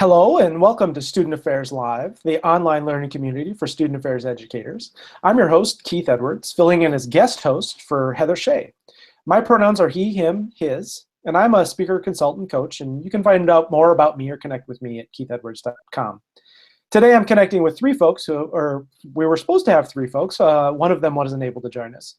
Hello and welcome to Student Affairs Live, the online learning community for student affairs educators. I'm your host, Keith Edwards, filling in as guest host for Heather Shea. My pronouns are he, him, his, and I'm a speaker consultant coach, and you can find out more about me or connect with me at keithedwards.com. Today I'm connecting with three folks, we were supposed to have three folks. One of them wasn't able to join us,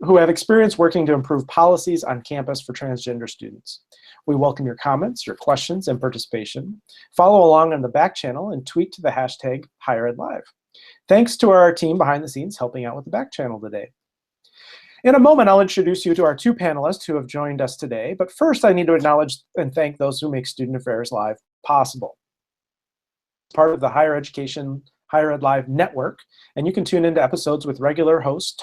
who have experience working to improve policies on campus for transgender students. We welcome your comments, your questions, and participation. Follow along on the back channel and tweet to the hashtag HigherEdLive. Thanks to our team behind the scenes helping out with the back channel today. In a moment, I'll introduce you to our two panelists who have joined us today, but first I need to acknowledge and thank those who make Student Affairs Live possible. Part of the Higher Education Higher Ed Live network, and you can tune into episodes with regular hosts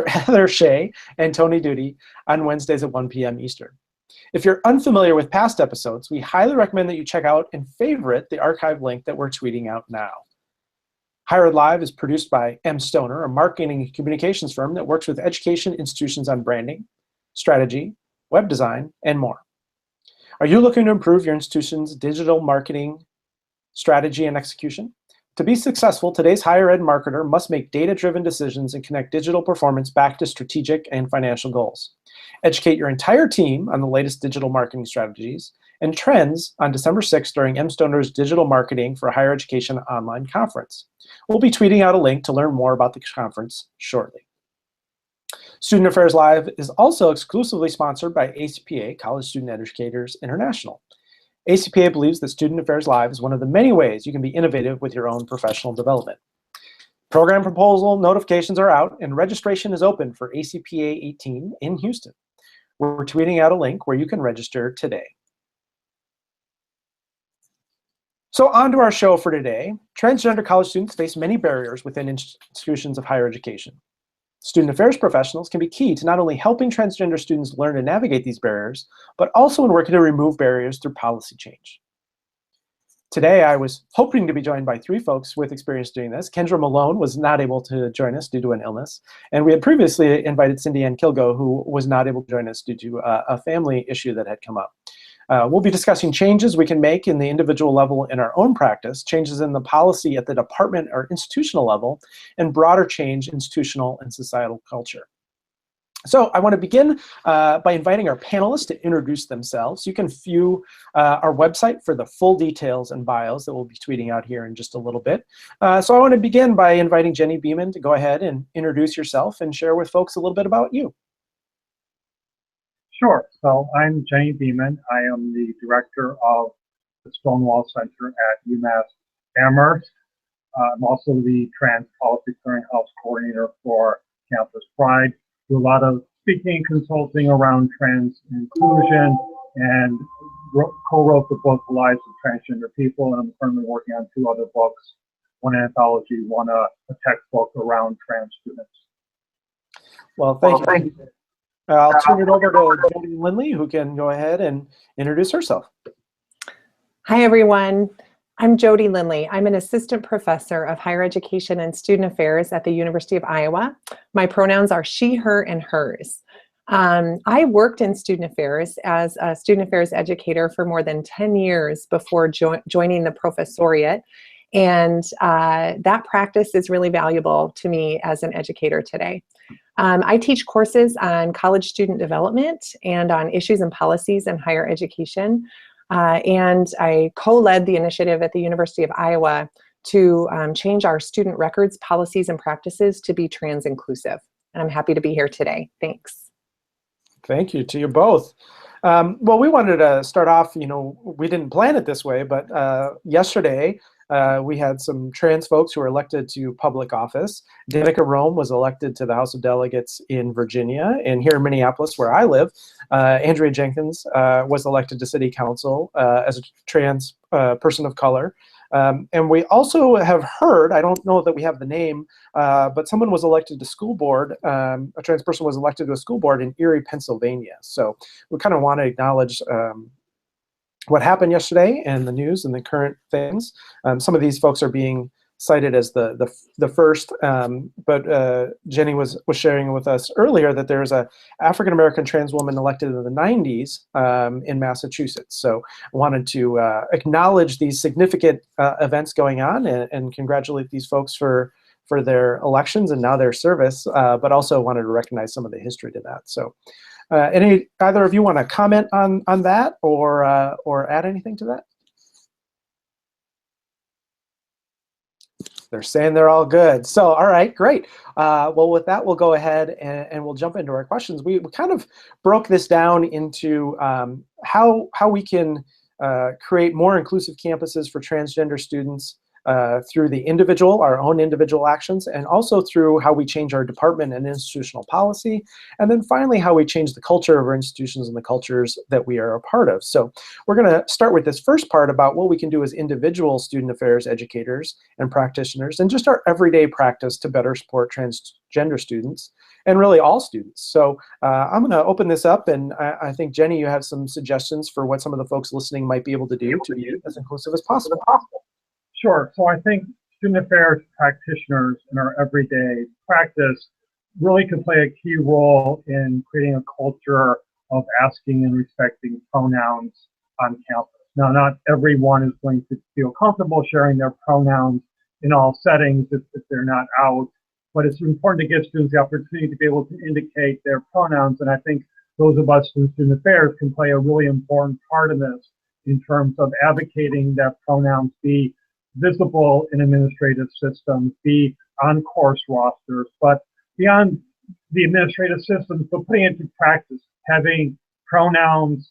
Heather Shea and Tony Duty on Wednesdays at 1 p.m. Eastern. If you're unfamiliar with past episodes, we highly recommend that you check out and favorite the archive link that we're tweeting out now. Higher Ed Live is produced by M. Stoner, a marketing and communications firm that works with education institutions on branding, strategy, web design, and more. Are you looking to improve your institution's digital marketing strategy and execution? To be successful, today's higher ed marketer must make data-driven decisions and connect digital performance back to strategic and financial goals. Educate your entire team on the latest digital marketing strategies and trends on December 6th during M. Stoner's Digital Marketing for Higher Education online conference. We'll be tweeting out a link to learn more about the conference shortly. Student Affairs Live is also exclusively sponsored by ACPA, College Student Educators International. ACPA believes that Student Affairs Live is one of the many ways you can be innovative with your own professional development. Program proposal notifications are out and registration is open for ACPA 18 in Houston. We're tweeting out a link where you can register today. So on to our show for today. Transgender college students face many barriers within institutions of higher education. Student affairs professionals can be key to not only helping transgender students learn to navigate these barriers, but also in working to remove barriers through policy change. Today, I was hoping to be joined by three folks with experience doing this. Kendra Malone was not able to join us due to an illness. And we had previously invited Cindy Ann Kilgo, who was not able to join us due to a family issue that had come up. We'll be discussing changes we can make in the individual level in our own practice, changes in the policy at the department or institutional level, and broader change in institutional and societal culture. So I want to begin by inviting our panelists to introduce themselves. You can view our website for the full details and bios that we'll be tweeting out here in just a little bit. So I want to begin by inviting Jenny Beeman to go ahead and introduce yourself and share with folks a little bit about you. Sure. So I'm Jenny Beeman. I am the director of the Stonewall Center at UMass Amherst. I'm also the Trans Policy Clearinghouse Coordinator for Campus Pride. Do a lot of speaking, consulting around trans inclusion, and co-wrote the book The Lives of Transgender People, and I'm currently working on two other books, one anthology, one a textbook around trans students. Well, thank you. I'll turn it over to Jody Lindley, who can go ahead and introduce herself. Hi, everyone. I'm Jody Lindley. I'm an assistant professor of higher education and student affairs at the University of Iowa. My pronouns are she, her, and hers. I worked in student affairs as a student affairs educator for more than 10 years before joining the professoriate. And that practice is really valuable to me as an educator today. I teach courses on college student development and on issues and policies in higher education. And I co-led the initiative at the University of Iowa to change our student records, policies, and practices to be trans inclusive. And I'm happy to be here today. Thanks. Thank you to you both. Well, we wanted to start off, we didn't plan it this way, but yesterday, we had some trans folks who were elected to public office. Danica Rome was elected to the House of Delegates in Virginia, and here in Minneapolis, where I live, Andrea Jenkins was elected to City Council as a trans person of color. And we also have heard, I don't know that we have the name, but someone was elected to school board, a trans person was elected to a school board in Erie, Pennsylvania. So we kind of want to acknowledge what happened yesterday and the news and the current things. Some of these folks are being cited as the first, but Jenny was sharing with us earlier that there's a African American trans woman elected in the 90s in Massachusetts. So I wanted to acknowledge these significant events going on and congratulate these folks for their elections and now their service, but also wanted to recognize some of the history to that. So either of you want to comment on that or add anything to that? They're saying they're all good. So, all right, great. Well, with that, we'll go ahead and we'll jump into our questions. We kind of broke this down into how we can create more inclusive campuses for transgender students through our own individual actions, and also through how we change our department and institutional policy, and then finally how we change the culture of our institutions and the cultures that we are a part of. So we're going to start with this first part about what we can do as individual student affairs educators and practitioners, and just our everyday practice to better support transgender students, and really all students. So I'm going to open this up, and I think, Jenny, you have some suggestions for what some of the folks listening might be able to do to be as inclusive as possible. Sure. So I think student affairs practitioners in our everyday practice really can play a key role in creating a culture of asking and respecting pronouns on campus. Now, not everyone is going to feel comfortable sharing their pronouns in all settings if they're not out, but it's important to give students the opportunity to be able to indicate their pronouns, and I think those of us in student affairs can play a really important part in this in terms of advocating that pronouns be visible in administrative systems, be on course rosters, but beyond the administrative systems, but putting it into practice, having pronouns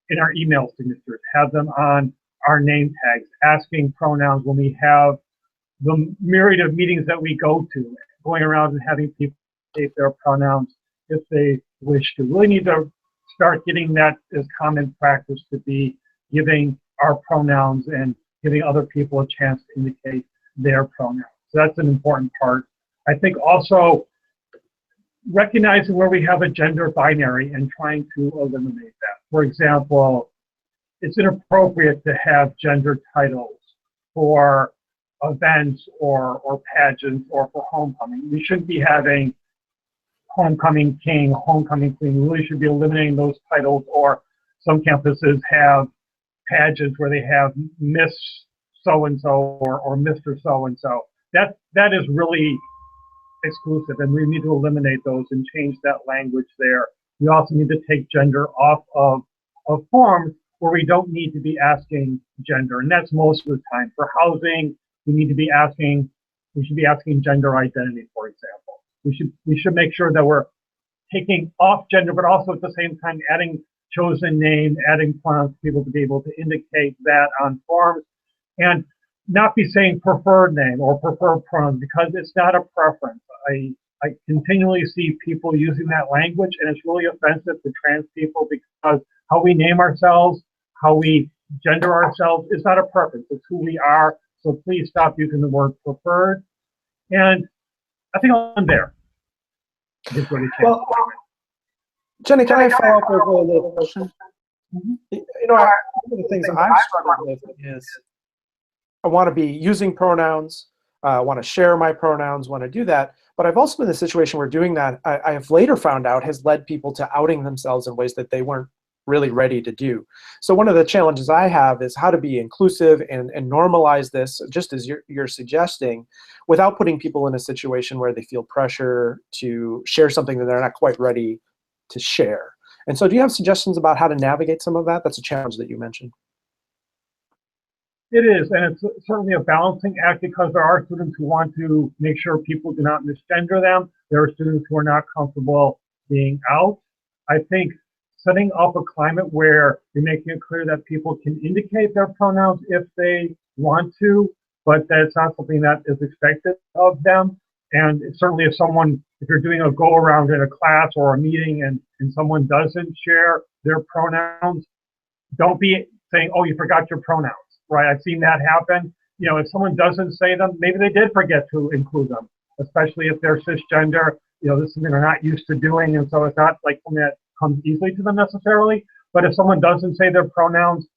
in our email signatures, have them on our name tags, asking pronouns when we have the myriad of meetings that we go to, going around and having people state their pronouns if they wish to. Really need to start getting that as common practice to be giving our pronouns and giving other people a chance to indicate their pronouns. So that's an important part. I think also recognizing where we have a gender binary and trying to eliminate that. For example, it's inappropriate to have gender titles for events or pageants or for homecoming. We shouldn't be having homecoming king, homecoming queen. We really should be eliminating those titles, or some campuses have pageants where they have Miss so-and-so or Mr. so-and-so. That is really exclusive, and we need to eliminate those and change that language there. We also need to take gender off of forms where we don't need to be asking gender, and that's most of the time. For housing, we should be asking gender identity, for example. We should make sure that we're taking off gender, but also at the same time adding chosen name, adding pronouns for people to be able to indicate that on forms, and not be saying preferred name or preferred pronouns, because it's not a preference. I continually see people using that language, and it's really offensive to trans people, because how we name ourselves, how we gender ourselves is not a preference. It's who we are. So please stop using the word preferred. And I think I'm there. Well, Jenny, can I follow up with a little question? You know, one of the things I've struggled with is I want to be using pronouns, want to share my pronouns, want to do that. But I've also been in a situation where doing that, I have later found out, has led people to outing themselves in ways that they weren't really ready to do. So one of the challenges I have is how to be inclusive and normalize this, just as you're suggesting, without putting people in a situation where they feel pressure to share something that they're not quite ready to share. And so do you have suggestions about how to navigate some of that? That's a challenge that you mentioned. It is, and it's certainly a balancing act, because there are students who want to make sure people do not misgender them. There are students who are not comfortable being out. I think setting up a climate where you're making it clear that people can indicate their pronouns if they want to, but that's not something that is expected of them. And certainly if you're doing a go around in a class or a meeting and someone doesn't share their pronouns, don't be saying, oh, you forgot your pronouns, right? I've seen that happen. You know, if someone doesn't say them, maybe they did forget to include them, especially if they're cisgender. You know, this is something they're not used to doing, and so it's not like something that comes easily to them necessarily. But if someone doesn't say their pronouns,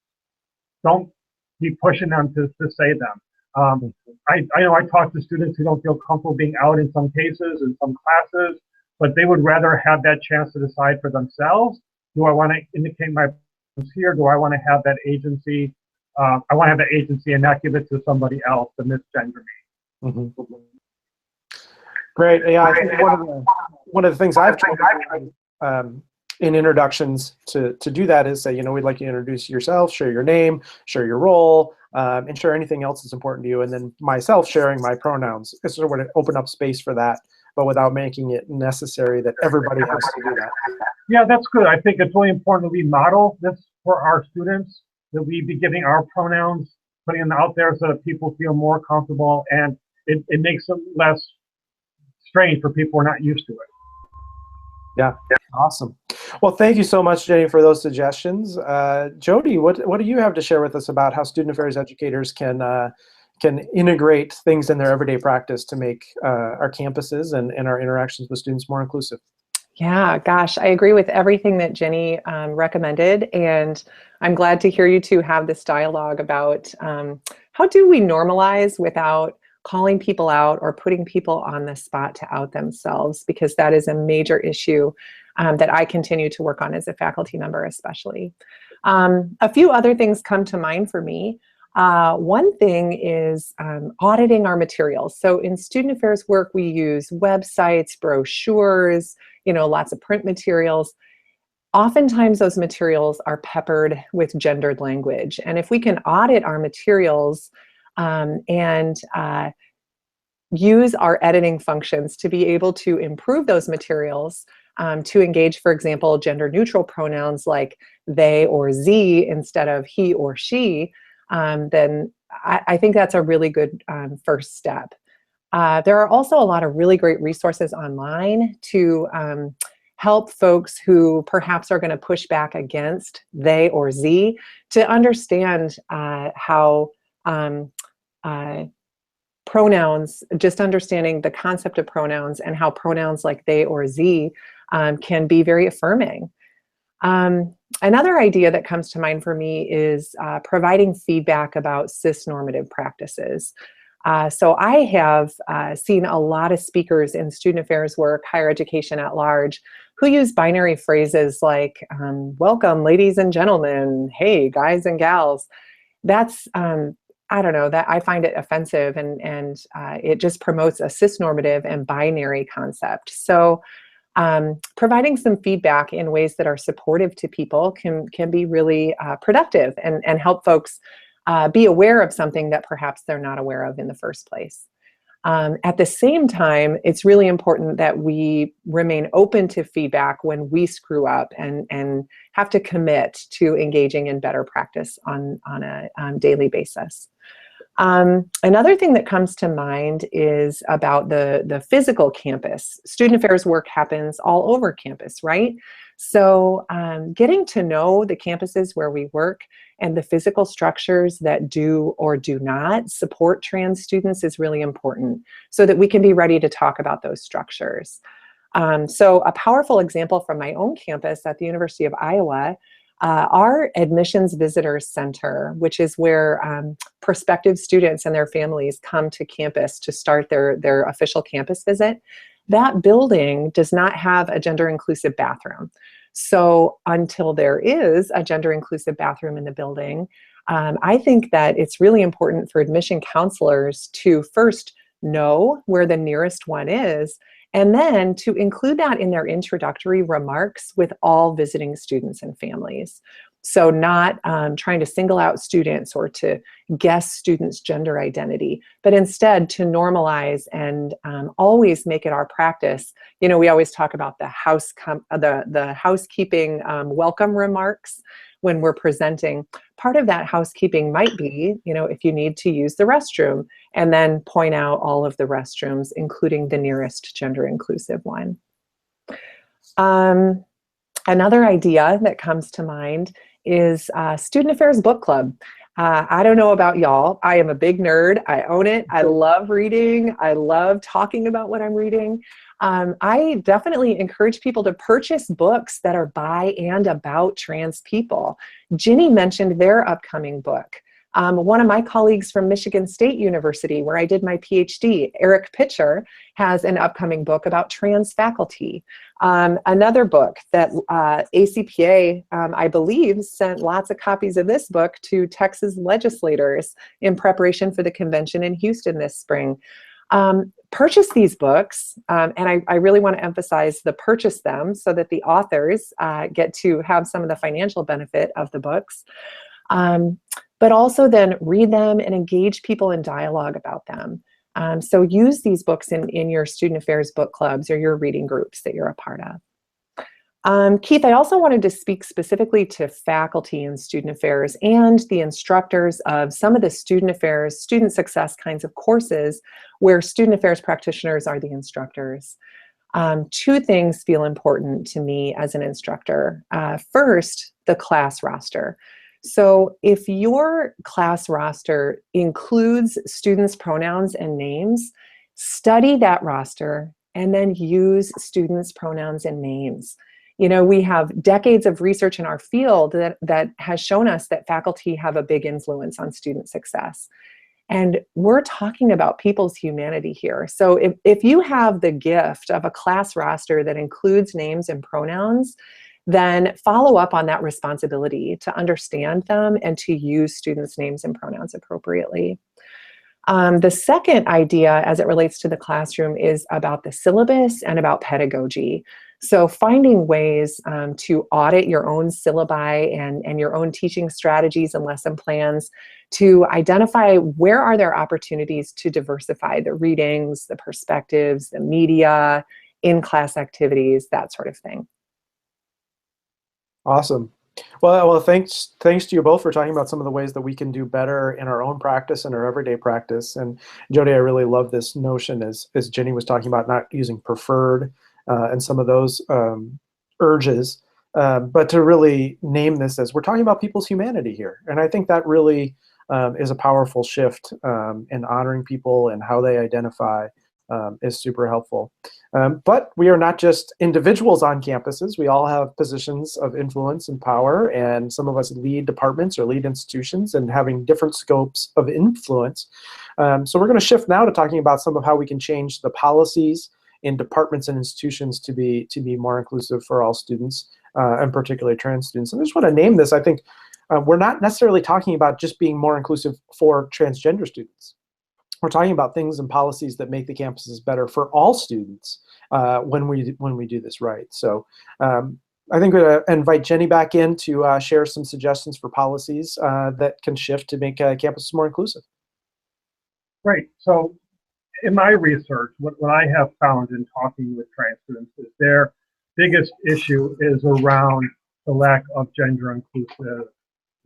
don't be pushing them to say them. I know I talk to students who don't feel comfortable being out in some cases, in some classes, but they would rather have that chance to decide for themselves. Do I want to indicate my presence here? Do I want to have that agency? I want to have that agency and not give it to somebody else to misgender me. Mm-hmm. Great. Yeah, I think one of the things I've tried to do, in introductions to do that is say, we'd like you to introduce yourself, share your name, share your role, and share anything else that's important to you. And then myself sharing my pronouns. It's sort of going to open up space for that, but without making it necessary that everybody has to do that. Yeah, that's good. I think it's really important that we model this for our students, that we be giving our pronouns, putting them out there so that people feel more comfortable, and it makes it less strange for people who are not used to it. Yeah, awesome. Well, thank you so much, Jenny, for those suggestions. Jody, what do you have to share with us about how student affairs educators can integrate things in their everyday practice to make our campuses and our interactions with students more inclusive? Yeah, gosh, I agree with everything that Jenny recommended, and I'm glad to hear you two have this dialogue about how do we normalize without calling people out or putting people on the spot to out themselves, because that is a major issue that I continue to work on as a faculty member especially. A few other things come to mind for me. One thing is auditing our materials. So in student affairs work, we use websites, brochures, lots of print materials. Oftentimes those materials are peppered with gendered language. And if we can audit our materials and use our editing functions to be able to improve those materials, to engage, for example, gender neutral pronouns like they or ze instead of he or she, then I think that's a really good first step. There are also a lot of really great resources online to help folks who perhaps are going to push back against they or ze to understand how pronouns, just understanding the concept of pronouns and how pronouns like they or ze can be very affirming. Another idea that comes to mind for me is providing feedback about cis-normative practices. So I have seen a lot of speakers in student affairs work, higher education at large, who use binary phrases like, welcome, ladies and gentlemen, hey, guys and gals. That's, I don't know, that I find it offensive, and it just promotes a cis-normative and binary concept. So providing some feedback in ways that are supportive to people can be really productive and help folks be aware of something that perhaps they're not aware of in the first place. At the same time, it's really important that we remain open to feedback when we screw up and have to commit to engaging in better practice on a daily basis. Another thing that comes to mind is about the physical campus. Student affairs work happens all over campus, right? So getting to know the campuses where we work and the physical structures that do or do not support trans students is really important so that we can be ready to talk about those structures. So a powerful example from my own campus at the University of Iowa, our Admissions Visitors Center, which is where prospective students and their families come to campus to start their official campus visit, that building does not have a gender inclusive bathroom. So until there is a gender inclusive bathroom in the building, I think that it's really important for admission counselors to first know where the nearest one is, and then to include that in their introductory remarks with all visiting students and families. So not trying to single out students or to guess students' gender identity, but instead to normalize and always make it our practice. We always talk about the housekeeping welcome remarks when we're presenting. Part of that housekeeping might be, if you need to use the restroom, and then point out all of the restrooms, including the nearest gender inclusive one. Another idea that comes to mind is Student Affairs Book Club. I don't know about y'all. I am a big nerd. I own it. I love reading. I love talking about what I'm reading. I definitely encourage people to purchase books that are by and about trans people. Ginny mentioned their upcoming book. One of my colleagues from Michigan State University, where I did my PhD, Eric Pitcher, has an upcoming book about trans faculty. Another book that ACPA, I believe, sent lots of copies of this book to Texas legislators in preparation for the convention in Houston this spring. Purchase these books, and I really want to emphasize the purchase them so that the authors get to have some of the financial benefit of the books. But also then read them and engage people in dialogue about them. So use these books in your student affairs book clubs or your reading groups that you're a part of. Keith, I also wanted to speak specifically to faculty in student affairs and the instructors of some of the student affairs, student success kinds of courses where student affairs practitioners are the instructors. Two things feel important to me as an instructor. First, the class roster. So if your class roster includes students' pronouns and names, study that roster and then use students' pronouns and names. You know, we have decades of research in our field that has shown us that faculty have a big influence on student success. And we're talking about people's humanity here. So if you have the gift of a class roster that includes names and pronouns, then follow up on that responsibility to understand them and to use students' names and pronouns appropriately. The second idea as it relates to the classroom is about the syllabus and about pedagogy. So finding ways to audit your own syllabi and your own teaching strategies and lesson plans to identify where are there opportunities to diversify the readings, the perspectives, the media, in-class activities, that sort of thing. Awesome. Well, thanks to you both for talking about some of the ways that we can do better in our own practice and our everyday practice. And Jody, I really love this notion as Jenny was talking about not using preferred and some of those urges, but to really name this as we're talking about people's humanity here. And I think that really is a powerful shift in honoring people and how they identify is super helpful. But we are not just individuals on campuses. We all have positions of influence and power, and some of us lead departments or lead institutions and having different scopes of influence. So we're going to shift now to talking about some of how we can change the policies in departments and institutions to be more inclusive for all students, and particularly trans students. And I just want to name this. I think we're not necessarily talking about just being more inclusive for transgender students. We're talking about things and policies that make the campuses better for all students when we do this right. So I think we're going to invite Jenny back in to share some suggestions for policies that can shift to make campuses more inclusive. Great. So in my research, what I have found in talking with trans students is their biggest issue is around the lack of gender inclusive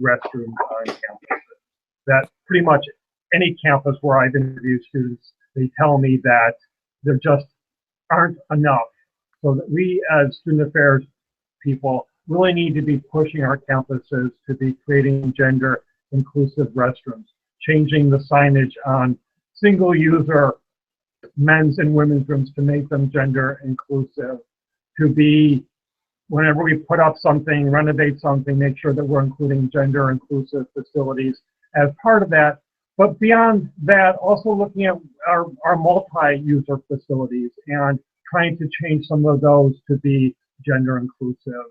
restrooms on campuses. That pretty much any campus where I've interviewed students, they tell me that there just aren't enough. So that we as student affairs people really need to be pushing our campuses to be creating gender inclusive restrooms, changing the signage on single user men's and women's rooms to make them gender inclusive, to be, whenever we put up something, renovate something, make sure that we're including gender inclusive facilities as part of that. But beyond that, also looking at our multi-user facilities and trying to change some of those to be gender inclusive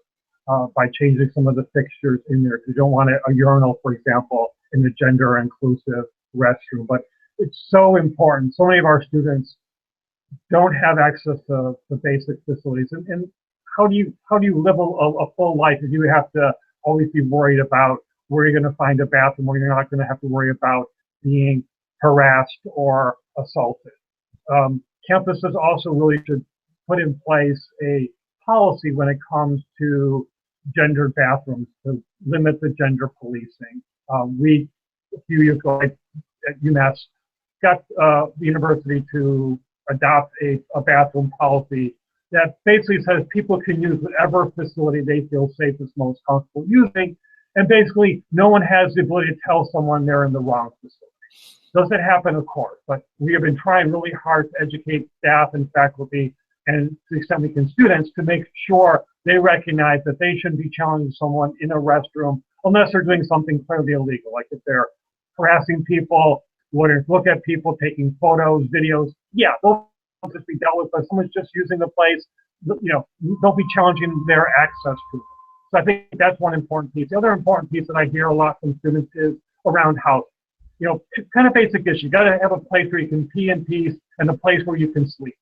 by changing some of the fixtures in there. You don't want a urinal, for example, in the gender inclusive restroom. But it's so important. So many of our students don't have access to the basic facilities. And how do you live a full life if you have to always be worried about where you're going to find a bathroom, where you're not going to have to worry about being harassed or assaulted? Campuses also really should put in place a policy when it comes to gendered bathrooms to limit the gender policing. We, a few years ago at UMass, got the university to adopt a bathroom policy that basically says people can use whatever facility they feel safe is most comfortable using, and basically no one has the ability to tell someone they're in the wrong facility. Does it happen? Of course, but we have been trying really hard to educate staff and faculty, and to the extent we can students, to make sure they recognize that they shouldn't be challenging someone in a restroom unless they're doing something clearly illegal, like if they're harassing people, wouldn't look at people, taking photos, videos. Yeah, those will just be dealt with, but someone's just using the place, don't be challenging their access to it. So I think that's one important piece. The other important piece that I hear a lot from students is around housing. Kind of basic issue. You got to have a place where you can pee in peace and a place where you can sleep.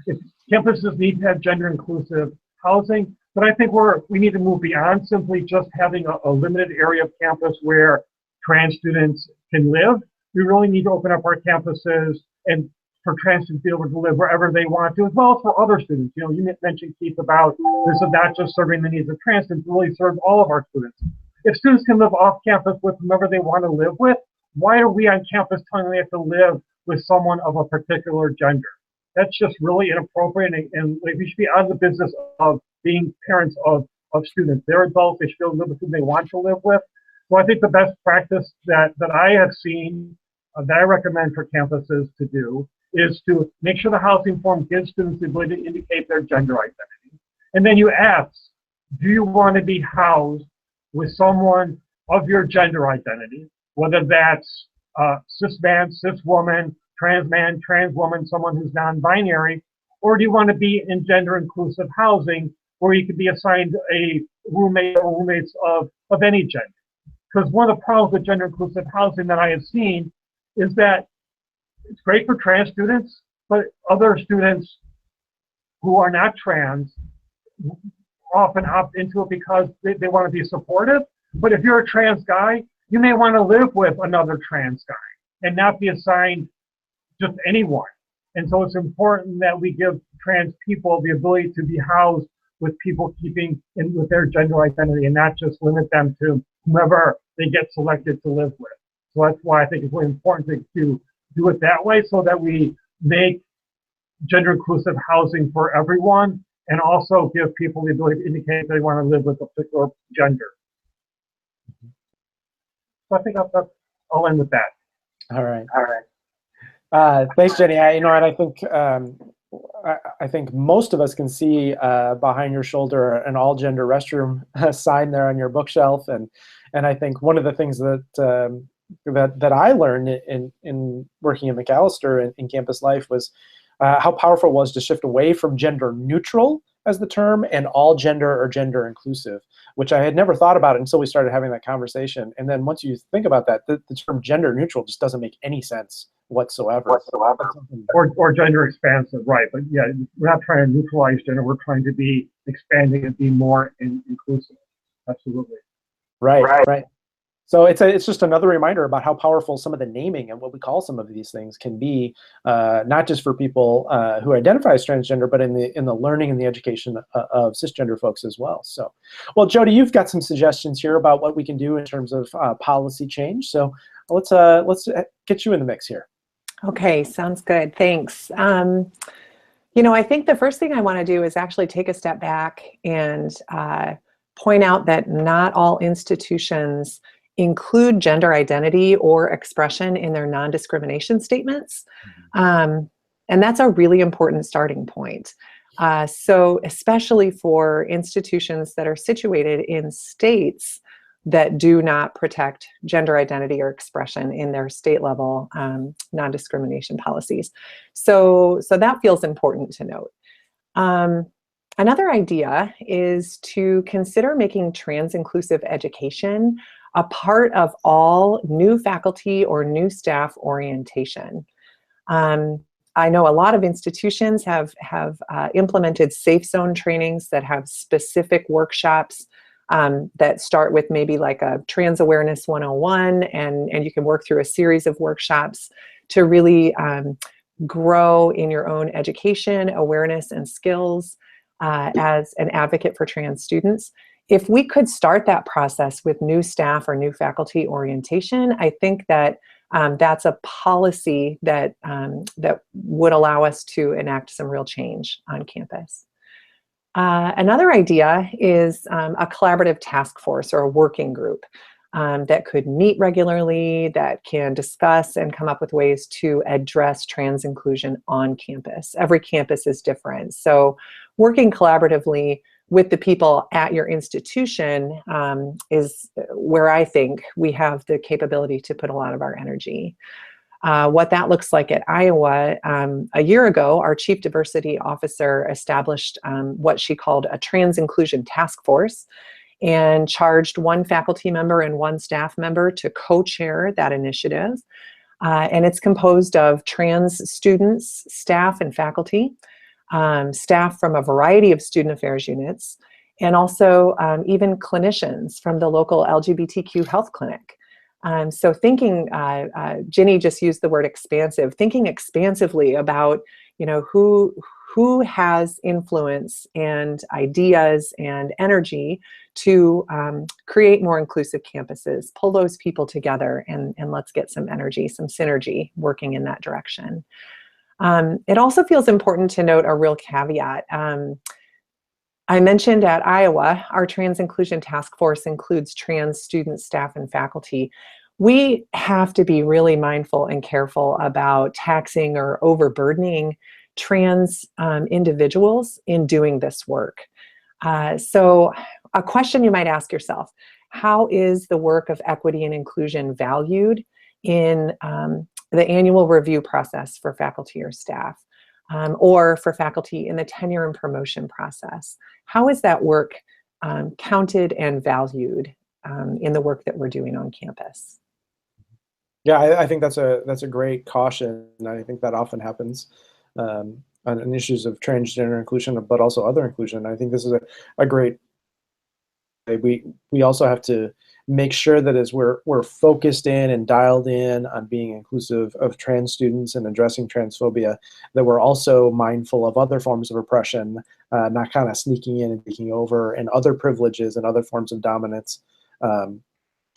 If campuses need to have gender inclusive housing, but I think we need to move beyond simply just having a limited area of campus where trans students can live. We really need to open up our campuses and for trans students to be able to live wherever they want to, as well as for other students. You mentioned, Keith, about this is not just serving the needs of trans students, it really serves all of our students. If students can live off campus with whomever they want to live with, why are we on campus telling them they have to live with someone of a particular gender? That's just really inappropriate, and we should be out of the business of being parents of students. They're adults, they should be able to live with who they want to live with. So I think the best practice that I have seen, that I recommend for campuses to do, is to make sure the housing form gives students the ability to indicate their gender identity. And then you ask, do you want to be housed with someone of your gender identity, whether that's cis man, cis woman, trans woman, someone who's non-binary, or do you want to be in gender inclusive housing where you could be assigned a roommate or roommates of any gender? Because one of the problems with gender inclusive housing that I have seen is that it's great for trans students, but other students who are not trans often opt into it because they want to be supportive. But if you're a trans guy, you may want to live with another trans guy and not be assigned just anyone. And so it's important that we give trans people the ability to be housed with people keeping in with their gender identity and not just limit them to whomever they get selected to live with. So that's why I think it's really important to do it that way, so that we make gender inclusive housing for everyone and also give people the ability to indicate they want to live with a particular gender. So I think I'll end with that. All right. Thanks, Jenny. I think most of us can see behind your shoulder an all-gender restroom sign there on your bookshelf, and I think one of the things that I learned in working in McAllister in campus life was how powerful it was to shift away from gender neutral as the term and all gender or gender inclusive, which I had never thought about until we started having that conversation. And then once you think about that, the term gender neutral just doesn't make any sense whatsoever. Or gender expansive, right? But yeah, we're not trying to neutralize gender. We're trying to be expanding and be more inclusive. Absolutely. Right. So it's just another reminder about how powerful some of the naming and what we call some of these things can be, not just for people who identify as transgender, but in the learning and the education of cisgender folks as well. So, well, Jody, you've got some suggestions here about what we can do in terms of policy change. So let's get you in the mix here. Okay, sounds good. Thanks. I think the first thing I want to do is actually take a step back and point out that not all institutions include gender identity or expression in their non-discrimination statements. And that's a really important starting point. So especially for institutions that are situated in states that do not protect gender identity or expression in their state level non-discrimination policies. So that feels important to note. Another idea is to consider making trans-inclusive education a part of all new faculty or new staff orientation. I know a lot of institutions have implemented safe zone trainings that have specific workshops that start with maybe like a Trans Awareness 101, and you can work through a series of workshops to really grow in your own education, awareness, and skills as an advocate for trans students. If we could start that process with new staff or new faculty orientation, I think that that's a policy that would allow us to enact some real change on campus. Another idea is a collaborative task force or a working group that could meet regularly, that can discuss and come up with ways to address trans inclusion on campus. Every campus is different, so working collaboratively with the people at your institution is where I think we have the capability to put a lot of our energy. What that looks like at Iowa, a year ago, our Chief Diversity Officer established what she called a Trans Inclusion Task Force and charged one faculty member and one staff member to co-chair that initiative. And it's composed of trans students, staff, and faculty, staff from a variety of student affairs units, and also even clinicians from the local LGBTQ health clinic. So thinking, Ginny just used the word expansive, thinking expansively about, who has influence and ideas and energy to create more inclusive campuses, pull those people together, and let's get some energy, some synergy working in that direction. It also feels important to note a real caveat. I mentioned at Iowa, our Trans Inclusion Task Force includes trans students, staff, and faculty. We have to be really mindful and careful about taxing or overburdening trans individuals in doing this work. So a question you might ask yourself, how is the work of equity and inclusion valued in the annual review process for faculty or staff, or for faculty in the tenure and promotion process? How is that work counted and valued in the work that we're doing on campus? Yeah, I think that's a great caution. I think that often happens on issues of transgender inclusion, but also other inclusion. I think this is a great. We also have to make sure that as we're focused in and dialed in on being inclusive of trans students and addressing transphobia, that we're also mindful of other forms of oppression, not kind of sneaking in and taking over, and other privileges and other forms of dominance.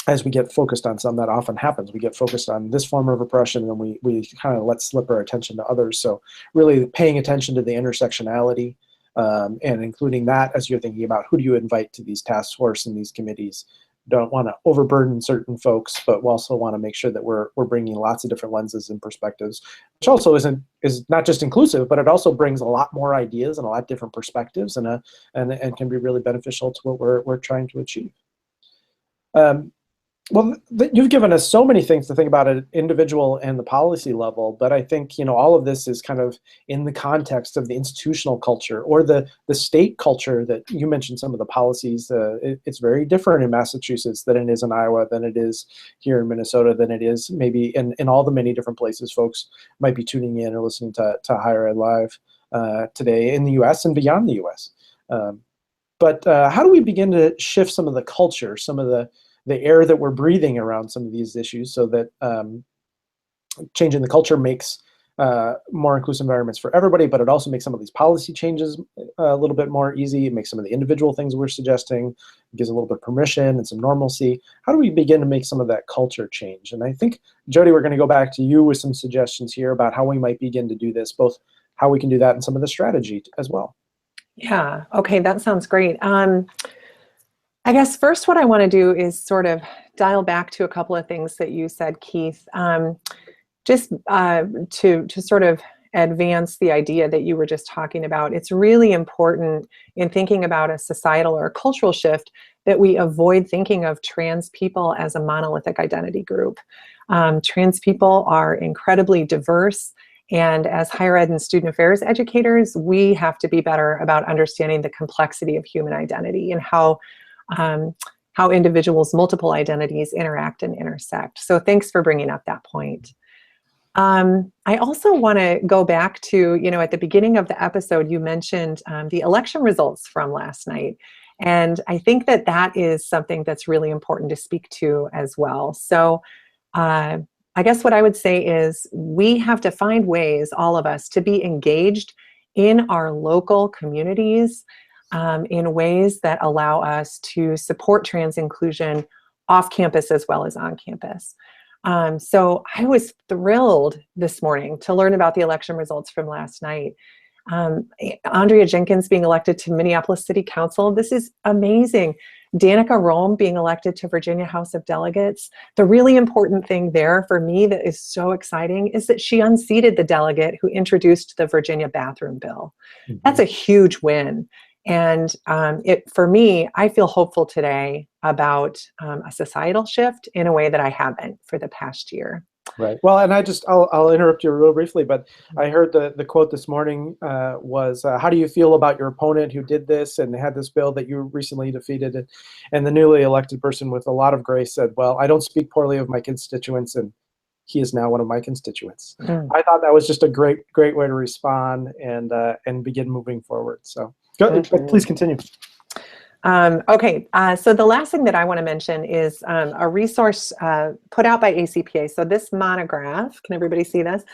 As we get focused on some, that often happens. We get focused on this form of oppression, and we kind of let slip our attention to others. So really paying attention to the intersectionality, and including that as you're thinking about who do you invite to these task force and these committees. Don't want to overburden certain folks, but we also want to make sure that we're bringing lots of different lenses and perspectives, which also is not just inclusive, but it also brings a lot more ideas and a lot different perspectives, and can be really beneficial to what we're trying to achieve. Well, you've given us so many things to think about at individual and the policy level, but I think all of this is kind of in the context of the institutional culture or the state culture that you mentioned. Some of the policies, it's very different in Massachusetts than it is in Iowa, than it is here in Minnesota, than it is maybe in all the many different places folks might be tuning in or listening to Higher Ed Live today in the U.S. and beyond the U.S. But how do we begin to shift some of the culture, some of the air that we're breathing around some of these issues, so that changing the culture makes more inclusive environments for everybody, but it also makes some of these policy changes a little bit more easy. It makes some of the individual things we're suggesting, it gives a little bit of permission and some normalcy. How do we begin to make some of that culture change? And I think, Jody, we're going to go back to you with some suggestions here about how we might begin to do this, both how we can do that and some of the strategy as well. Yeah, okay, that sounds great. I guess first what I want to do is sort of dial back to a couple of things that you said, Keith, just to sort of advance the idea that you were just talking about. It's really important in thinking about a societal or a cultural shift that we avoid thinking of trans people as a monolithic identity group. Trans people are incredibly diverse, and as higher ed and student affairs educators, we have to be better about understanding the complexity of human identity and how individuals' multiple identities interact and intersect. So thanks for bringing up that point. I also want to go back to, at the beginning of the episode, you mentioned the election results from last night. And I think that that is something that's really important to speak to as well. So I guess what I would say is we have to find ways, all of us, to be engaged in our local communities in ways that allow us to support trans inclusion off campus as well as on campus. So I was thrilled this morning to learn about the election results from last night. Andrea Jenkins being elected to Minneapolis City Council, this is amazing. Danica Rome being elected to Virginia House of Delegates. The really important thing there for me that is so exciting is that she unseated the delegate who introduced the Virginia bathroom bill. Mm-hmm. That's a huge win. And for me, I feel hopeful today about a societal shift in a way that I haven't for the past year. Right. Well, and I'll interrupt you real briefly, but I heard the quote this morning was, how do you feel about your opponent who did this and had this bill that you recently defeated? And the newly elected person with a lot of grace said, well, I don't speak poorly of my constituents, and he is now one of my constituents. I thought that was just a great way to respond and begin moving forward. So please continue. Okay, so the last thing that I want to mention is a resource put out by ACPA. So this monograph, can everybody see this?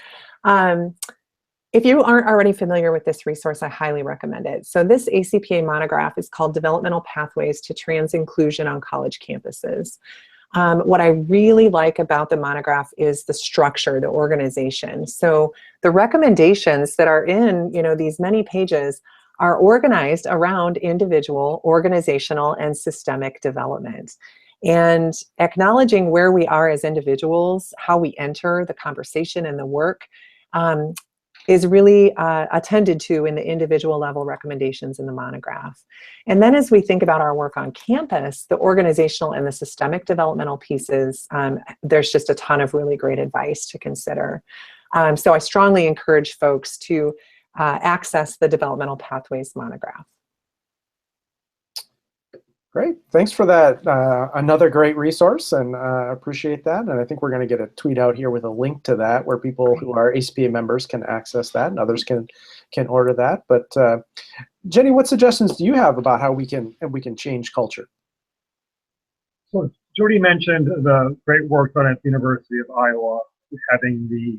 If you aren't already familiar with this resource, I highly recommend it. So this ACPA monograph is called Developmental Pathways to Trans Inclusion on College Campuses. What I really like about the monograph is the structure, the organization. So the recommendations that are in, these many pages are organized around individual, organizational, and systemic development. And acknowledging where we are as individuals, how we enter the conversation and the work, is really attended to in the individual level recommendations in the monograph. And then as we think about our work on campus, the organizational and the systemic developmental pieces, there's just a ton of really great advice to consider. So I strongly encourage folks to access the Developmental Pathways monograph. Great, thanks for that. Another great resource, and appreciate that. And I think we're going to get a tweet out here with a link to that, where people who are ACPA members can access that, and others can order that. But Jenny, what suggestions do you have about how we can change culture? So Jody mentioned the great work done at the University of Iowa, having the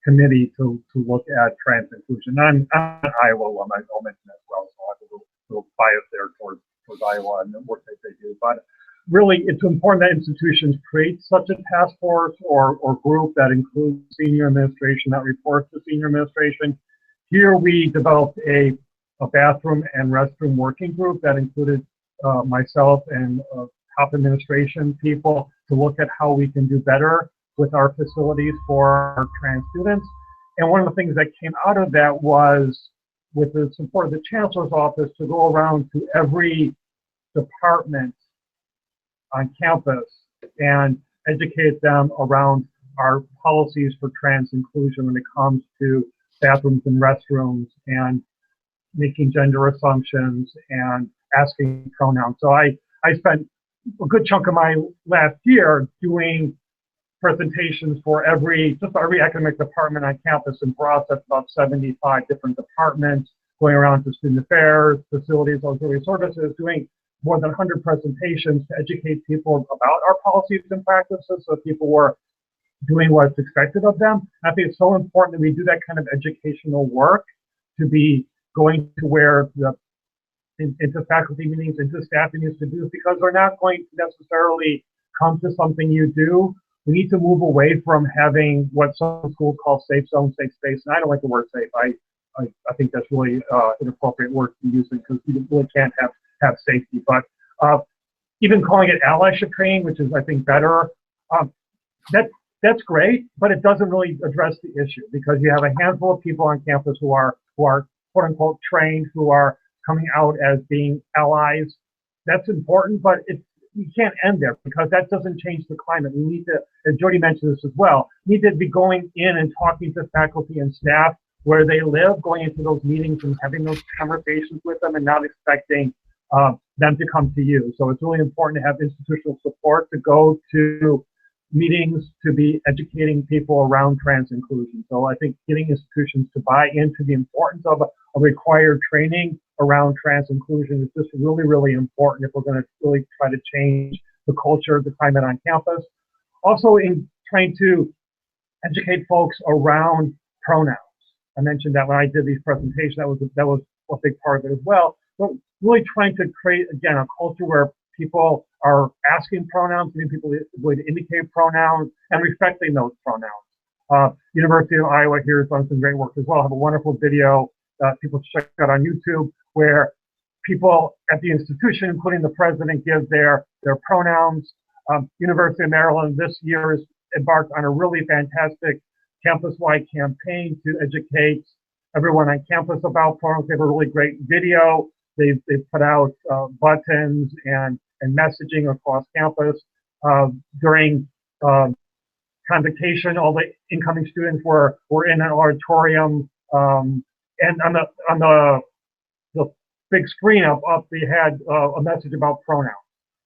committee to look at trans inclusion. I'm an Iowa alum, I'll mention that as well, so I have a little bias there towards Iowa and the work that they do. But really, it's important that institutions create such a task force or group that includes senior administration, that reports to senior administration. Here we developed a bathroom and restroom working group that included myself and top administration people to look at how we can do better with our facilities for our trans students. And one of the things that came out of that was, with the support of the Chancellor's office, to go around to every department on campus and educate them around our policies for trans inclusion when it comes to bathrooms and restrooms and making gender assumptions and asking pronouns. So I spent a good chunk of my last year doing presentations for every academic department on campus, and for us that's about 75 different departments, going around to student affairs, facilities, auxiliary services, doing more than 100 presentations to educate people about our policies and practices so people were doing what's expected of them. I think it's so important that we do that kind of educational work, to be going to where into faculty meetings, into staff meetings to do, because we're not going to necessarily come to something you do. We need to move away from having what some schools call safe zone, safe space. And I don't like the word safe. I think that's really inappropriate word to be using, because you really can't have safety. But even calling it allyship training, which is, I think, better, that's great, but it doesn't really address the issue, because you have a handful of people on campus who are quote unquote trained, who are coming out as being allies. That's important, but you can't end there, because that doesn't change the climate. We need to, as Jody mentioned this as well, we need to be going in and talking to faculty and staff where they live, going into those meetings and having those conversations with them, and not expecting them to come to you. So it's really important to have institutional support to go to meetings, to be educating people around trans inclusion. So I think getting institutions to buy into the importance of a required training around trans inclusion is just really, really important if we're going to really try to change the culture, the climate on campus. Also, in trying to educate folks around pronouns. I mentioned that when I did these presentations, that was a big part of it as well. But really trying to create, again, a culture where people are asking pronouns, giving people the ability to indicate pronouns, and respecting those pronouns. University of Iowa here has done some great work as well. I have a wonderful video that people check out on YouTube, where people at the institution, including the president, give their pronouns. University of Maryland this year has embarked on a really fantastic campus-wide campaign to educate everyone on campus about pronouns. They have a really great video they've put out buttons and messaging across campus during convocation. All the incoming students were in an auditorium, and on the big screen up they had a message about pronouns.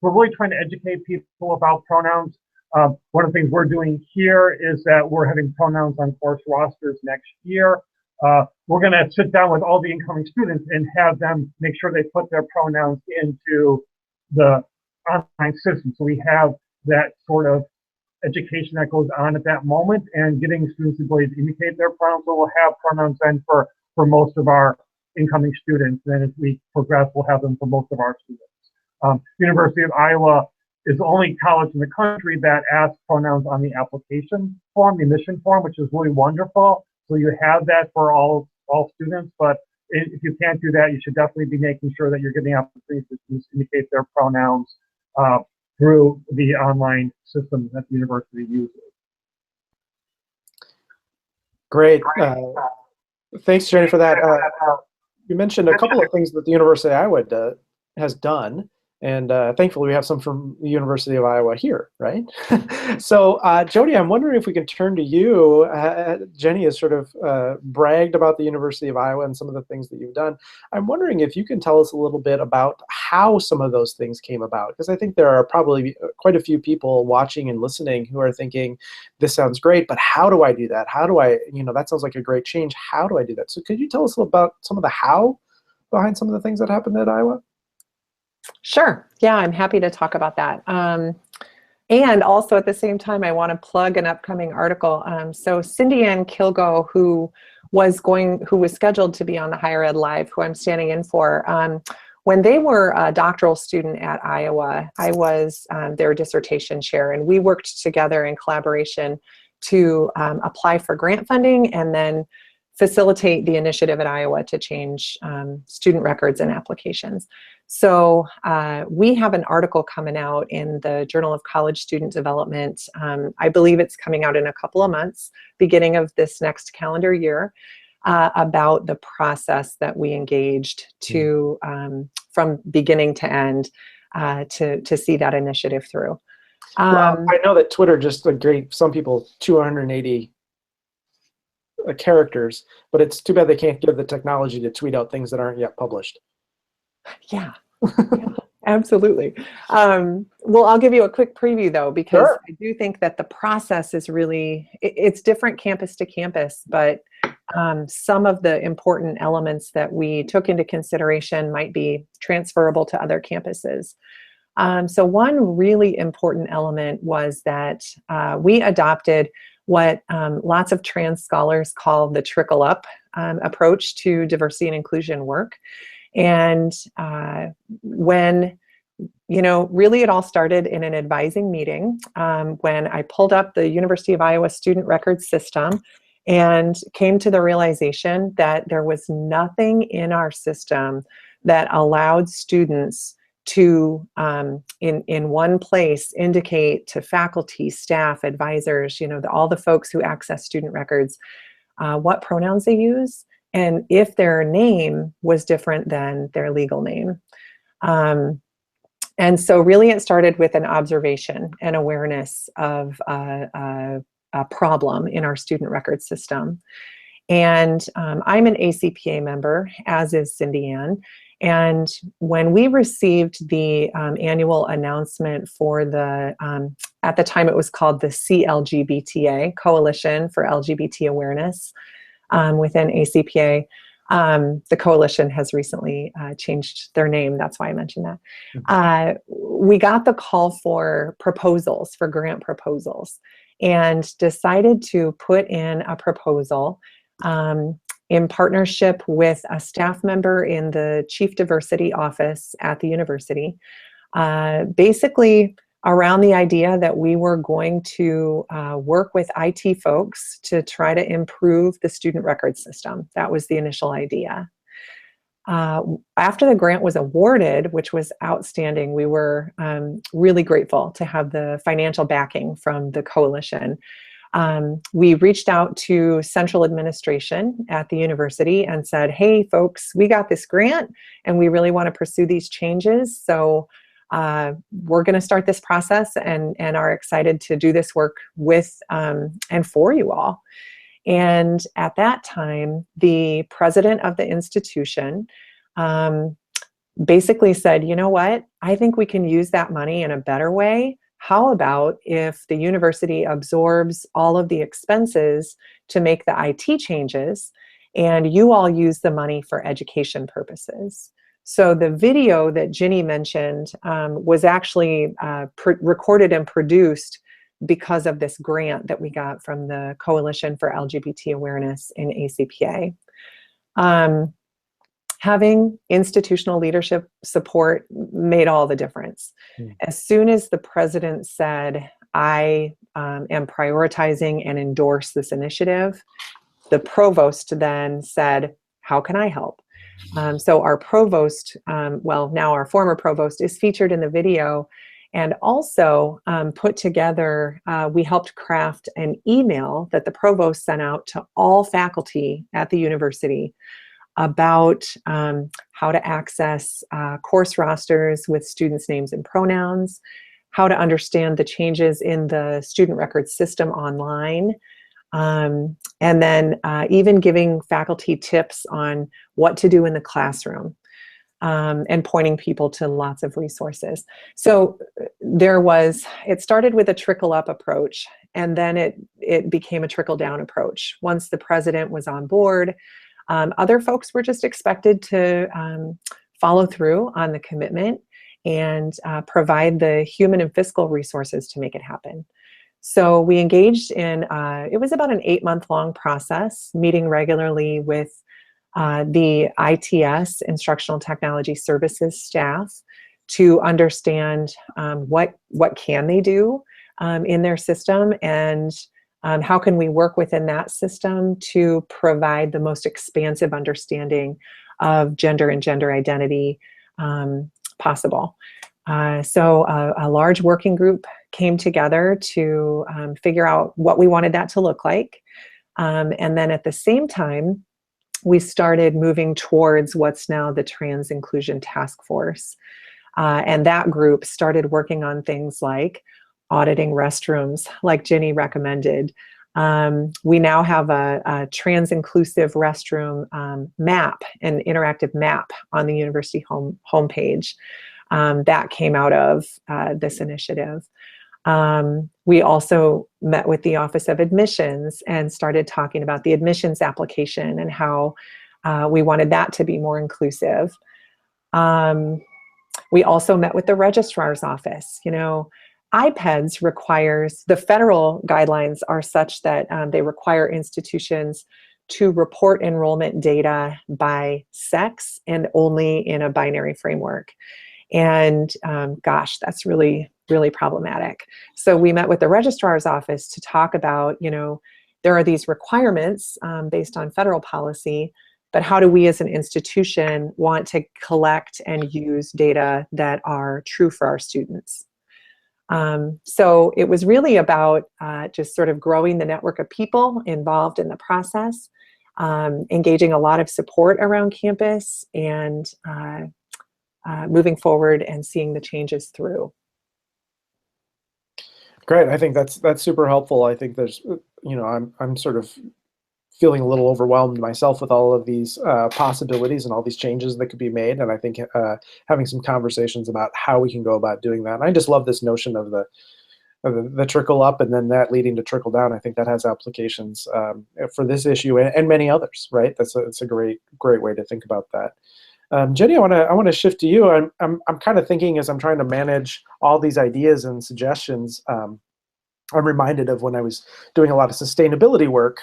We're really trying to educate people about pronouns. One of the things we're doing here is that we're having pronouns on course rosters next year. We're going to sit down with all the incoming students and have them make sure they put their pronouns into the online system. So we have that sort of education that goes on at that moment, and getting students the ability to indicate their pronouns. So we'll have pronouns then for most of our incoming students. And then as we progress, we'll have them for most of our students. University of Iowa is the only college in the country that asks pronouns on the application form, the admission form, which is really wonderful. So you have that for all students, but if you can't do that, you should definitely be making sure that you're giving opportunities to students to indicate their pronouns through the online system that the university uses. Great. Thanks, Jenny, for that. You mentioned a couple of things that the University of Iowa has done, and thankfully we have some from the University of Iowa here, right? So, Jody, I'm wondering if we can turn to you. Jenny has sort of bragged about the University of Iowa and some of the things that you've done. I'm wondering if you can tell us a little bit about how some of those things came about, because I think there are probably quite a few people watching and listening who are thinking, this sounds great, but how do I do that? How do I, that sounds like a great change. How do I do that? So could you tell us a little about some of the how behind some of the things that happened at Iowa? Sure. Yeah, I'm happy to talk about that. And also at the same time, I want to plug an upcoming article. So Cindy Ann Kilgo, who was scheduled to be on the Higher Ed Live, who I'm standing in for, when they were a doctoral student at Iowa, I was their dissertation chair, and we worked together in collaboration to apply for grant funding and then facilitate the initiative at Iowa to change student records and applications. So we have an article coming out in the Journal of College Student Development. I believe it's coming out in a couple of months, beginning of this next calendar year, about the process that we engaged to, from beginning to end, to see that initiative through. Well, I know that Twitter just gave some people 280 characters, but it's too bad they can't give the technology to tweet out things that aren't yet published. Yeah, absolutely. Well, I'll give you a quick preview though, because Sure. I do think that the process is really, it's different campus to campus, but some of the important elements that we took into consideration might be transferable to other campuses. So one really important element was that we adopted what lots of trans scholars call the trickle up approach to diversity and inclusion work. And when, really it all started in an advising meeting when I pulled up the University of Iowa student records system and came to the realization that there was nothing in our system that allowed students to, in one place, indicate to faculty, staff, advisors, all the folks who access student records, what pronouns they use, and if their name was different than their legal name. And so really it started with an observation and awareness of a problem in our student record system. And I'm an ACPA member, as is Cindy Ann. And when we received the annual announcement for the, at the time it was called the CLGBTA, Coalition for LGBT Awareness, within ACPA. The coalition has recently changed their name. That's why I mentioned that. We got the call for proposals, for grant proposals, and decided to put in a proposal in partnership with a staff member in the Chief Diversity Office at the university, basically around the idea that we were going to work with IT folks to try to improve the student record system. That was the initial idea. After the grant was awarded, which was outstanding, we were really grateful to have the financial backing from the coalition. we reached out to central administration at the university and said, hey, folks, we got this grant and we really want to pursue these changes. So we're going to start this process and are excited to do this work with and for you all. And at that time, the president of the institution basically said, you know what, I think we can use that money in a better way. How about if the university absorbs all of the expenses to make the IT changes and you all use the money for education purposes? So the video that Ginny mentioned was actually recorded and produced because of this grant that we got from the Coalition for LGBT Awareness in ACPA. Having institutional leadership support made all the difference. As soon as the president said, I am prioritizing and endorse this initiative, the provost then said, how can I help? So our provost, well, now our former provost, is featured in the video, and also put together, we helped craft an email that the provost sent out to all faculty at the university about how to access course rosters with students' names and pronouns, how to understand the changes in the student record system online, and then even giving faculty tips on what to do in the classroom, and pointing people to lots of resources. So it started with a trickle-up approach, and then it became a trickle-down approach. Once the president was on board, other folks were just expected to follow through on the commitment and provide the human and fiscal resources to make it happen. So we engaged in, it was about an 8-month-long process, meeting regularly with the ITS, Instructional Technology Services staff, to understand what can they do in their system, and how can we work within that system to provide the most expansive understanding of gender and gender identity possible. So a large working group came together to figure out what we wanted that to look like. And then at the same time, we started moving towards what's now the Trans Inclusion Task Force. And that group started working on things like auditing restrooms, like Ginny recommended. We now have a trans-inclusive restroom map, an interactive map on the university homepage that came out of this initiative. We also met with the Office of Admissions and started talking about the admissions application and how we wanted that to be more inclusive. We also met with the registrar's office. You know, IPEDS requires, the federal guidelines are such that they require institutions to report enrollment data by sex and only in a binary framework. And gosh, that's really, really problematic. So we met with the registrar's office to talk about, you know, there are these requirements based on federal policy, but how do we as an institution want to collect and use data that are true for our students? So it was really about just sort of growing the network of people involved in the process, engaging a lot of support around campus, and moving forward and seeing the changes through. Great. I think that's super helpful. I think there's, you know, I'm sort of feeling a little overwhelmed myself with all of these possibilities and all these changes that could be made. And I think having some conversations about how we can go about doing that. And I just love this notion of the trickle up and then that leading to trickle down. I think that has applications for this issue and many others, right? It's a great way to think about that. Jenny, I want to shift to you. I'm kind of thinking as I'm trying to manage all these ideas and suggestions. I'm reminded of when I was doing a lot of sustainability work.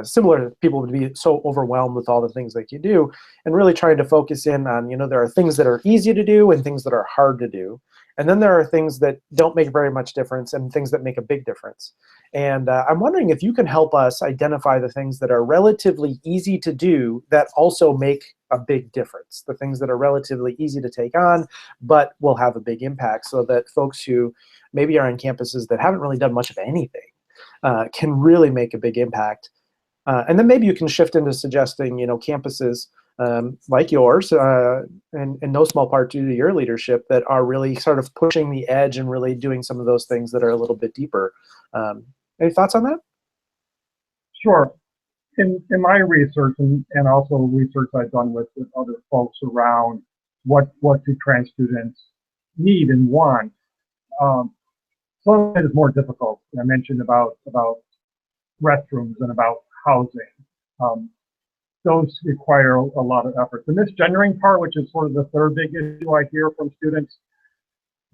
Similar, people would be so overwhelmed with all the things that you do, and really trying to focus in on, you know, there are things that are easy to do and things that are hard to do. And then there are things that don't make very much difference and things that make a big difference. And I'm wondering if you can help us identify the things that are relatively easy to do that also make a big difference, the things that are relatively easy to take on, but will have a big impact, so that folks who maybe are on campuses that haven't really done much of anything can really make a big impact. And then maybe you can shift into suggesting, campuses like yours, and in no small part due to your leadership, that are really sort of pushing the edge and really doing some of those things that are a little bit deeper. Any thoughts on that? Sure. In my research and also research I've done with other folks around what do trans students need and want, some of it is more difficult. I mentioned about restrooms and about housing. Those require a lot of effort. The misgendering part, which is sort of the third big issue I hear from students,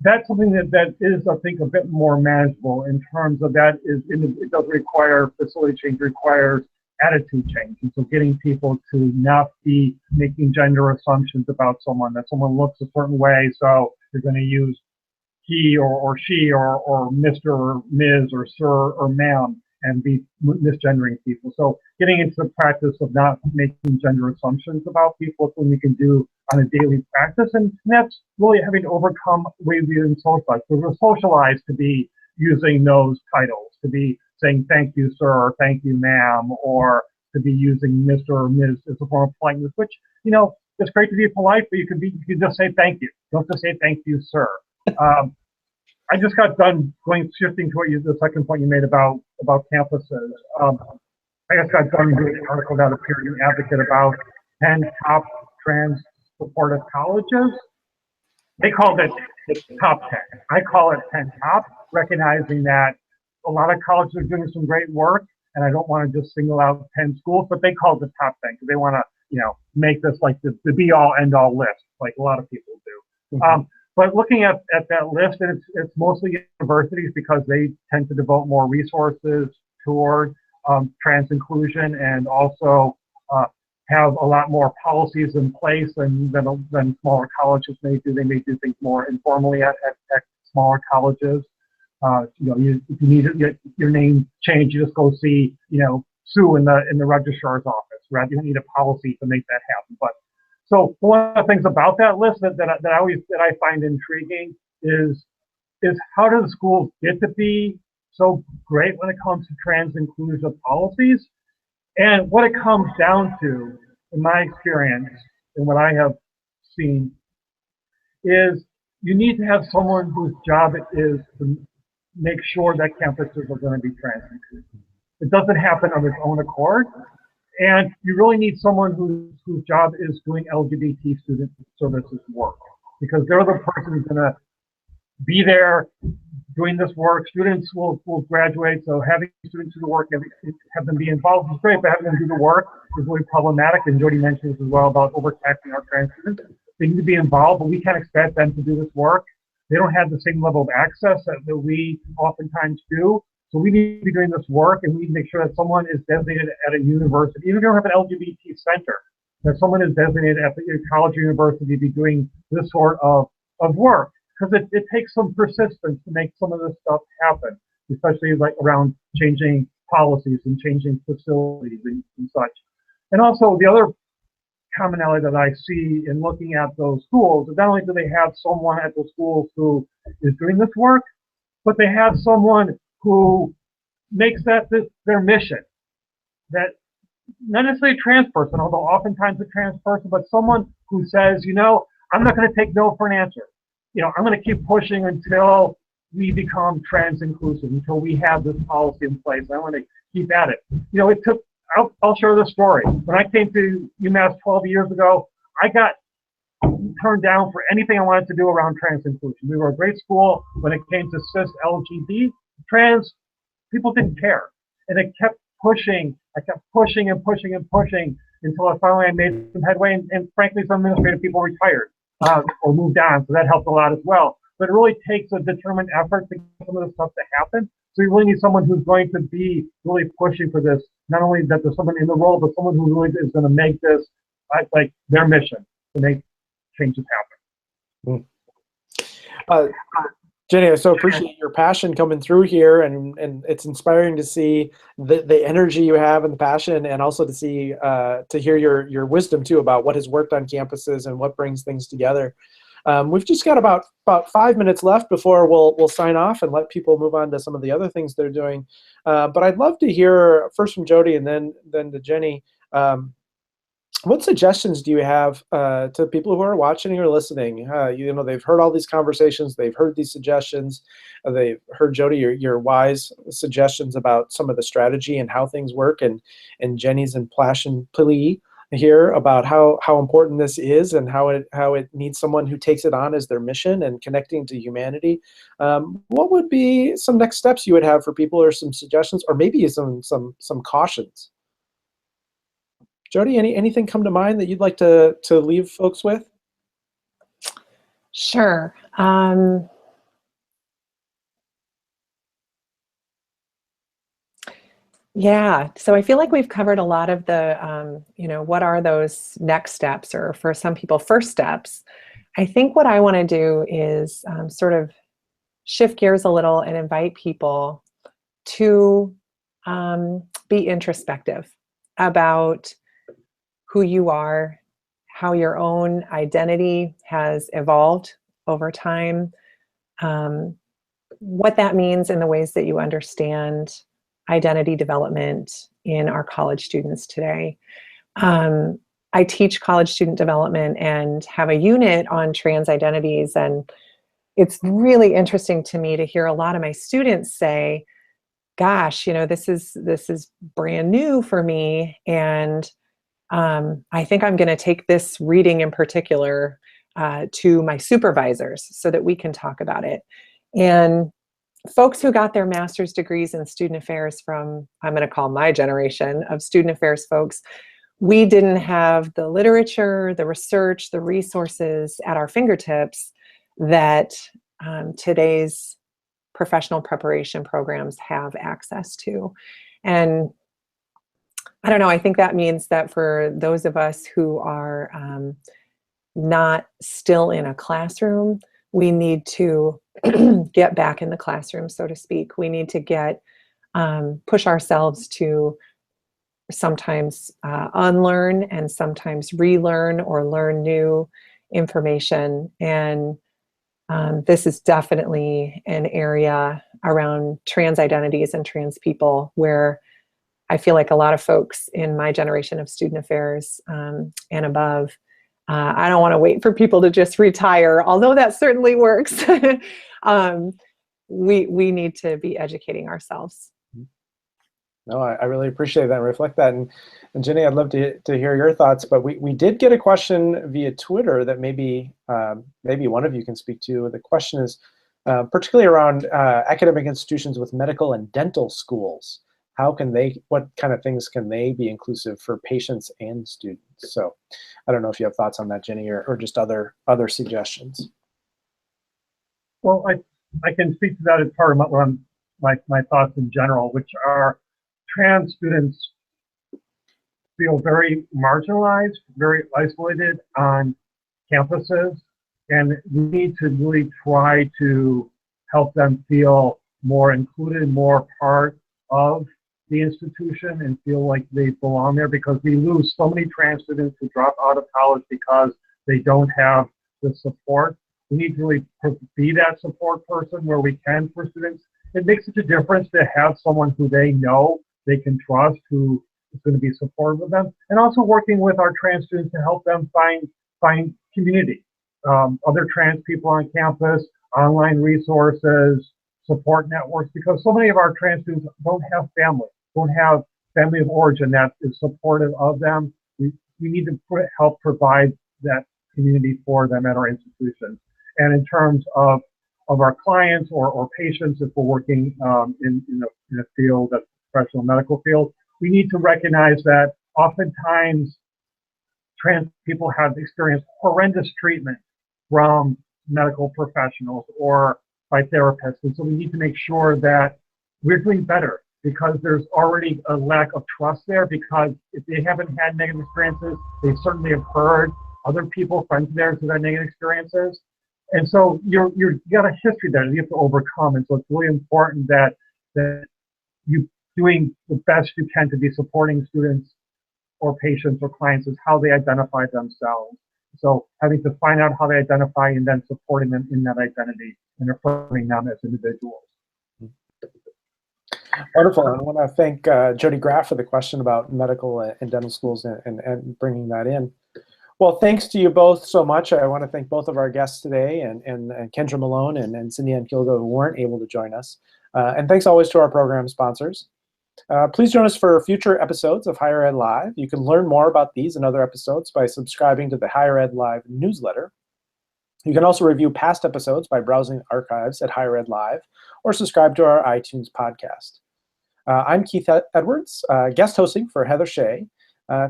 that's something that is, I think, a bit more manageable in terms of that. It doesn't require facility change, requires attitude change. And so getting people to not be making gender assumptions about someone, that someone looks a certain way, so you're going to use he or she or Mr. or Ms. or sir or ma'am and be misgendering people. So getting into the practice of not making gender assumptions about people is something we can do on a daily practice. And that's really having to overcome ways we didn't socialize. So we're socialized to be using those titles, to be saying thank you, sir, or thank you, ma'am, or to be using Mr. or Ms. as a form of politeness, which, it's great to be polite, but you could just say thank you. Don't just say thank you, sir. I just got done shifting to the second point you made about campuses. I just got done doing an article that appeared in Advocate about 10 top trans supportive colleges. They called it the top 10. I call it 10 top, recognizing that a lot of colleges are doing some great work, and I don't want to just single out 10 schools, but they call it the top 10 because they want to, make this like the be-all, end-all list, like a lot of people do. Mm-hmm. But looking at that list, and it's mostly universities because they tend to devote more resources toward trans inclusion and also have a lot more policies in place than smaller colleges may do. They may do things more informally at smaller colleges. If you need your name changed, you just go see Sue in the registrar's office, right? You don't need a policy to make that happen. But so one of the things about that list that I find intriguing is how do the schools get to be so great when it comes to trans inclusive policies? And what it comes down to, in my experience and what I have seen, is you need to have someone whose job it is to make sure that campuses are going to be trans inclusive. It doesn't happen of its own accord. And you really need someone whose job is doing LGBT student services work, because they're the person who's going to be there doing this work. Students will graduate, so having students do the work, have them be involved is great, but having them do the work is really problematic. And Jody mentioned this as well about overtaxing our trans students. They need to be involved, but we can't expect them to do this work. They don't have the same level of access that we oftentimes do. So we need to be doing this work, and we need to make sure that someone is designated at a university, even if you don't have an LGBT center, that someone is designated at the college or university to be doing this sort of work. Because it takes some persistence to make some of this stuff happen, especially like around changing policies and changing facilities and such. And also the other commonality that I see in looking at those schools is not only do they have someone at the schools who is doing this work, but they have someone who makes that their mission. That not necessarily a trans person, although oftentimes a trans person, but someone who says, I'm not going to take no for an answer. I'm going to keep pushing until we become trans inclusive, until we have this policy in place. I want to keep at it. It took, I'll share this story. When I came to UMass 12 years ago, I got turned down for anything I wanted to do around trans inclusion. We were a great school when it came to cis, LGBT, trans, people didn't care. And it kept pushing. I kept pushing and pushing and pushing until I made some headway. And frankly, some administrative people retired or moved on. So that helped a lot as well. But it really takes a determined effort to get some of this stuff to happen. So you really need someone who's going to be really pushing for this. Not only that there's someone in the role, but someone who really is going to make this like their mission to make changes happen. Jenny, I so appreciate your passion coming through here, and it's inspiring to see the energy you have and the passion, and also to see to hear your wisdom too about what has worked on campuses and what brings things together. We've just got about 5 minutes left before we'll sign off and let people move on to some of the other things they're doing. But I'd love to hear first from Jody and then to Jenny. What suggestions do you have to people who are watching or listening? You know, they've heard all these conversations, they've heard these suggestions, they've heard Jody your wise suggestions about some of the strategy and how things work, and Jenny's impassioned plea here about how important this is and how it needs someone who takes it on as their mission and connecting to humanity. What would be some next steps you would have for people, or some suggestions, or maybe some cautions? Jody, anything come to mind that you'd like to leave folks with? Sure. Yeah, so I feel like we've covered a lot of the, what are those next steps, or for some people, first steps. I think what I want to do is sort of shift gears a little and invite people to be introspective about who you are, how your own identity has evolved over time, what that means in the ways that you understand identity development in our college students today. I teach college student development and have a unit on trans identities, and it's really interesting to me to hear a lot of my students say, gosh, this is brand new for me, and I think I'm going to take this reading in particular to my supervisors so that we can talk about it. And folks who got their master's degrees in student affairs from, I'm going to call my generation of student affairs folks, we didn't have the literature, the research, the resources at our fingertips that today's professional preparation programs have access to. And I don't know, I think that means that for those of us who are not still in a classroom, we need to get back in the classroom, so to speak. We need to get push ourselves to sometimes unlearn and sometimes relearn or learn new information. And this is definitely an area around trans identities and trans people where I feel like a lot of folks in my generation of student affairs and above, I don't want to wait for people to just retire, although that certainly works. We need to be educating ourselves. No, I really appreciate that and reflect that. And Jenny, I'd love to hear your thoughts, but we did get a question via Twitter that maybe one of you can speak to. The question is particularly around academic institutions with medical and dental schools. What kind of things can they be inclusive for patients and students? So I don't know if you have thoughts on that, Jenny, or just other suggestions. Well, I can speak to that as part of my thoughts in general, which are trans students feel very marginalized, very isolated on campuses, and we need to really try to help them feel more included, more part of the institution, and feel like they belong there, because we lose so many trans students who drop out of college because they don't have the support. We need to really be that support person where we can for students. It makes such a difference to have someone who they know they can trust, who is going to be supportive of them, and also working with our trans students to help them find community, other trans people on campus, online resources, support networks, because so many of our trans students don't have family of origin that is supportive of them. We need to help provide that community for them at our institutions. And in terms of our clients or patients, if we're working in a field, a professional medical field, we need to recognize that oftentimes trans people have experienced horrendous treatment from medical professionals or by therapists. And so we need to make sure that we're doing better, because there's already a lack of trust there, because if they haven't had negative experiences, they certainly have heard other people, friends of theirs, who had negative experiences. And so you got a history there that you have to overcome. And so it's really important that you doing the best you can to be supporting students or patients or clients is how they identify themselves. So having to find out how they identify and then supporting them in that identity and affirming them as individuals. Wonderful. I want to thank Jody Graff for the question about medical and dental schools and bringing that in. Well, thanks to you both so much. I want to thank both of our guests today and Kendra Malone and Cindy Ann Kilgo, who weren't able to join us. And thanks always to our program sponsors. Please join us for future episodes of Higher Ed Live. You can learn more about these and other episodes by subscribing to the Higher Ed Live newsletter. You can also review past episodes by browsing archives at Higher Ed Live or subscribe to our iTunes podcast. I'm Keith Edwards, guest hosting for Heather Shea.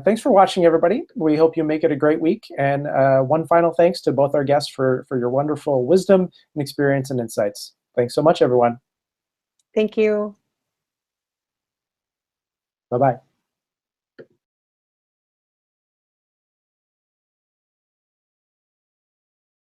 Thanks for watching, everybody. We hope you make it a great week. And one final thanks to both our guests for your wonderful wisdom and experience and insights. Thanks so much, everyone. Thank you. Bye-bye.